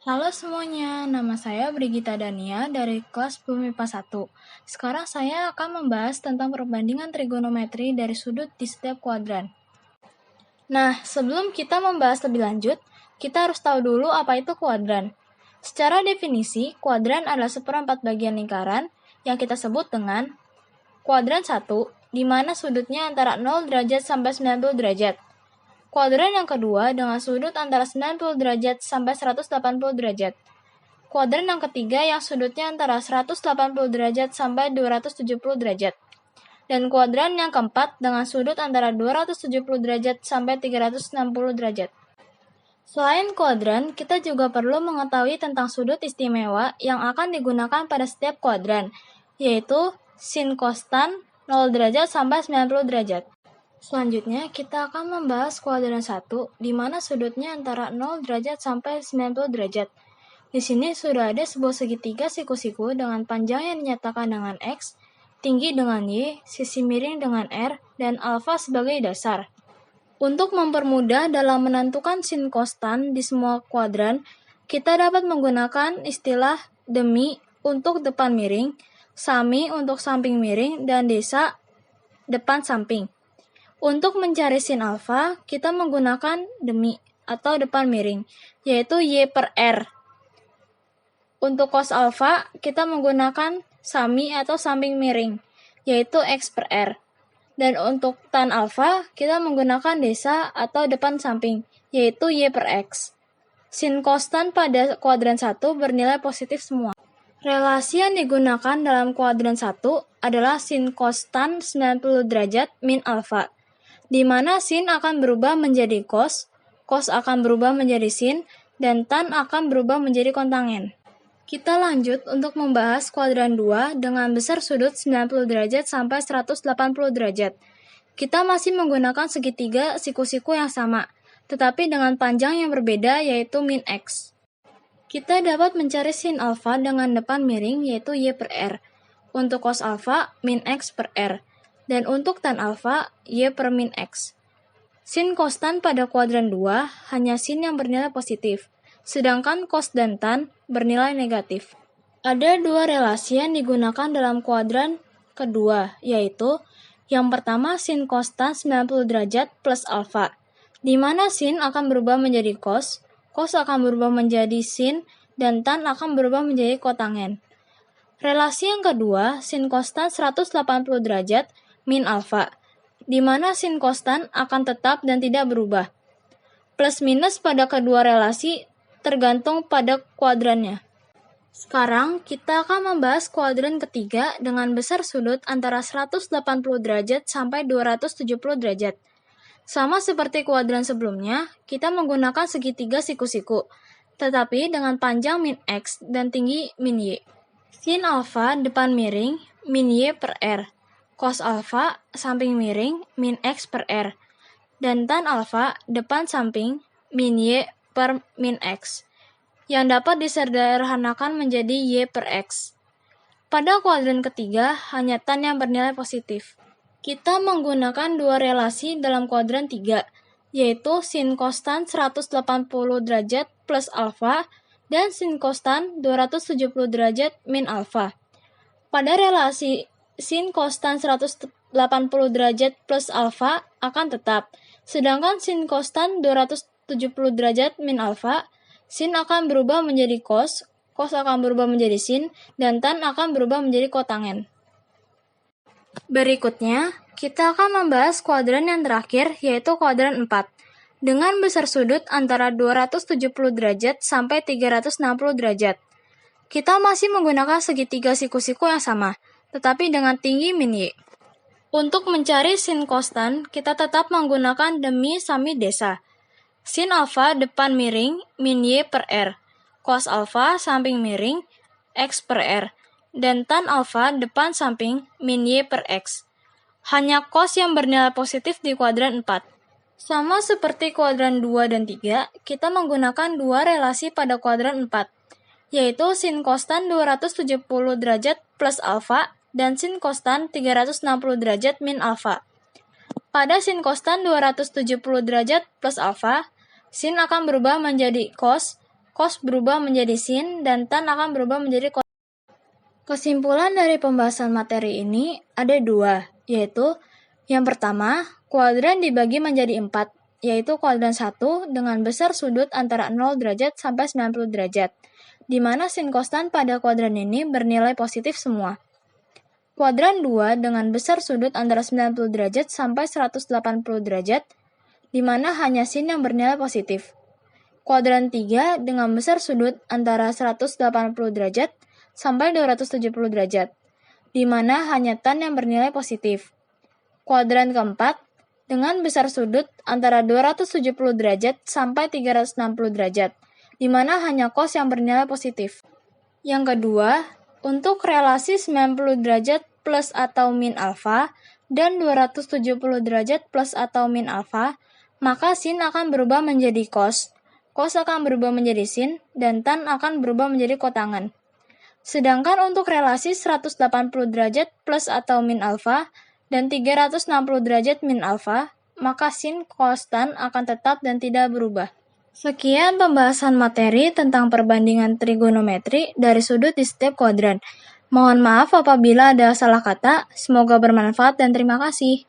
Halo semuanya, nama saya Brigita Dania dari kelas Bumi IPA 1. Sekarang saya akan membahas tentang perbandingan trigonometri dari sudut di setiap kuadran. Nah, sebelum kita membahas lebih lanjut, kita harus tahu dulu apa itu kuadran. Secara definisi, kuadran adalah seperempat bagian lingkaran yang kita sebut dengan kuadran 1, di mana sudutnya antara 0 derajat sampai 90 derajat. Kuadran yang kedua dengan sudut antara 90 derajat sampai 180 derajat. Kuadran yang ketiga yang sudutnya antara 180 derajat sampai 270 derajat. Dan kuadran yang keempat dengan sudut antara 270 derajat sampai 360 derajat. Selain kuadran, kita juga perlu mengetahui tentang sudut istimewa yang akan digunakan pada setiap kuadran, yaitu sin kostan 0 derajat sampai 90 derajat. Selanjutnya, kita akan membahas kuadran 1, di mana sudutnya antara 0 derajat sampai 90 derajat. Di sini sudah ada sebuah segitiga siku-siku dengan panjang yang dinyatakan dengan X, tinggi dengan Y, sisi miring dengan R, dan alfa sebagai dasar. Untuk mempermudah dalam menentukan sin kostan di semua kuadran, kita dapat menggunakan istilah demi untuk depan miring, sami untuk samping miring, dan desa depan samping. Untuk mencari sin alfa, kita menggunakan demi atau depan miring, yaitu Y per R. Untuk cos alfa, kita menggunakan sami atau samping miring, yaitu X per R. Dan untuk tan alfa, kita menggunakan desa atau depan samping, yaitu Y per X. Sin kostan pada kuadran 1 bernilai positif semua. Relasi yang digunakan dalam kuadran 1 adalah sin kostan 90 derajat min alfa, di mana sin akan berubah menjadi cos akan berubah menjadi sin, dan tan akan berubah menjadi kontangen. Kita lanjut untuk membahas kuadran 2 dengan besar sudut 90 derajat sampai 180 derajat. Kita masih menggunakan segitiga siku-siku yang sama, tetapi dengan panjang yang berbeda yaitu min X. Kita dapat mencari sin alfa dengan depan miring yaitu Y per R. Untuk cos alfa, min X per R. Dan untuk tan alfa, Y per min X. Sin kostan pada kuadran 2 hanya sin yang bernilai positif, sedangkan cos dan tan bernilai negatif. Ada dua relasi yang digunakan dalam kuadran kedua, yaitu yang pertama sin kostan 90 derajat plus alfa, di mana sin akan berubah menjadi cos akan berubah menjadi sin, dan tan akan berubah menjadi kotangen. Relasi yang kedua, sin kostan 180 derajat min alfa, di mana sin kostan akan tetap dan tidak berubah. Plus minus pada kedua relasi tergantung pada kuadrannya. Sekarang kita akan membahas kuadran ketiga dengan besar sudut antara 180 derajat sampai 270 derajat. Sama seperti kuadran sebelumnya, kita menggunakan segitiga siku-siku, tetapi dengan panjang min X dan tinggi min Y. Sin alfa depan miring min Y per R. Cos alfa samping miring min X per R. Dan tan alfa depan samping min Y per min X, yang dapat disederhanakan menjadi Y per X. Pada kuadran ketiga, hanya tan yang bernilai positif. Kita menggunakan dua relasi dalam kuadran 3, yaitu sin kostan 180 derajat plus alfa dan sin kostan 270 derajat min alfa. Pada relasi sin kostan 180 derajat plus alfa akan tetap, sedangkan sin kostan 270 derajat min alfa, sin akan berubah menjadi cos akan berubah menjadi sin, dan tan akan berubah menjadi kotangen. Berikutnya, kita akan membahas kuadran yang terakhir, yaitu kuadran 4, dengan besar sudut antara 270 derajat sampai 360 derajat. Kita masih menggunakan segitiga siku-siku yang sama, tetapi dengan tinggi min Y. Untuk mencari sin kostan, kita tetap menggunakan demi sami desa. Sin alfa depan miring min Y per R. Cos alfa samping miring X per R. Dan tan alfa depan samping min Y per X. Hanya cos yang bernilai positif di kuadran 4. Sama seperti kuadran 2 dan 3, kita menggunakan dua relasi pada kuadran 4, yaitu sin kostan 270 derajat plus alfa dan sin kostan 360 derajat min alfa. Pada sin kostan 270 derajat plus alfa, sin akan berubah menjadi cos cos berubah menjadi sin, dan tan akan berubah menjadi cos. Kesimpulan dari pembahasan materi ini ada dua, yaitu yang pertama, kuadran dibagi menjadi 4, yaitu kuadran 1 dengan besar sudut antara 0 derajat sampai 90 derajat, di mana sin konstan pada kuadran ini bernilai positif semua. Kuadran 2 dengan besar sudut antara 90 derajat sampai 180 derajat, di mana hanya sin yang bernilai positif. Kuadran 3 dengan besar sudut antara 180 derajat sampai 270 derajat, di mana hanya tan yang bernilai positif. Kuadran keempat dengan besar sudut antara 270 derajat sampai 360 derajat, di mana hanya cos yang bernilai positif. Yang kedua, untuk relasi 90 derajat plus atau min alfa dan 270 derajat plus atau min alfa, maka sin akan berubah menjadi cos akan berubah menjadi sin, dan tan akan berubah menjadi kotangan. Sedangkan untuk relasi 180 derajat plus atau min alfa dan 360 derajat min alfa, maka sin cos tan akan tetap dan tidak berubah. Sekian pembahasan materi tentang perbandingan trigonometri dari sudut di setiap kuadran. Mohon maaf apabila ada salah kata, semoga bermanfaat dan terima kasih.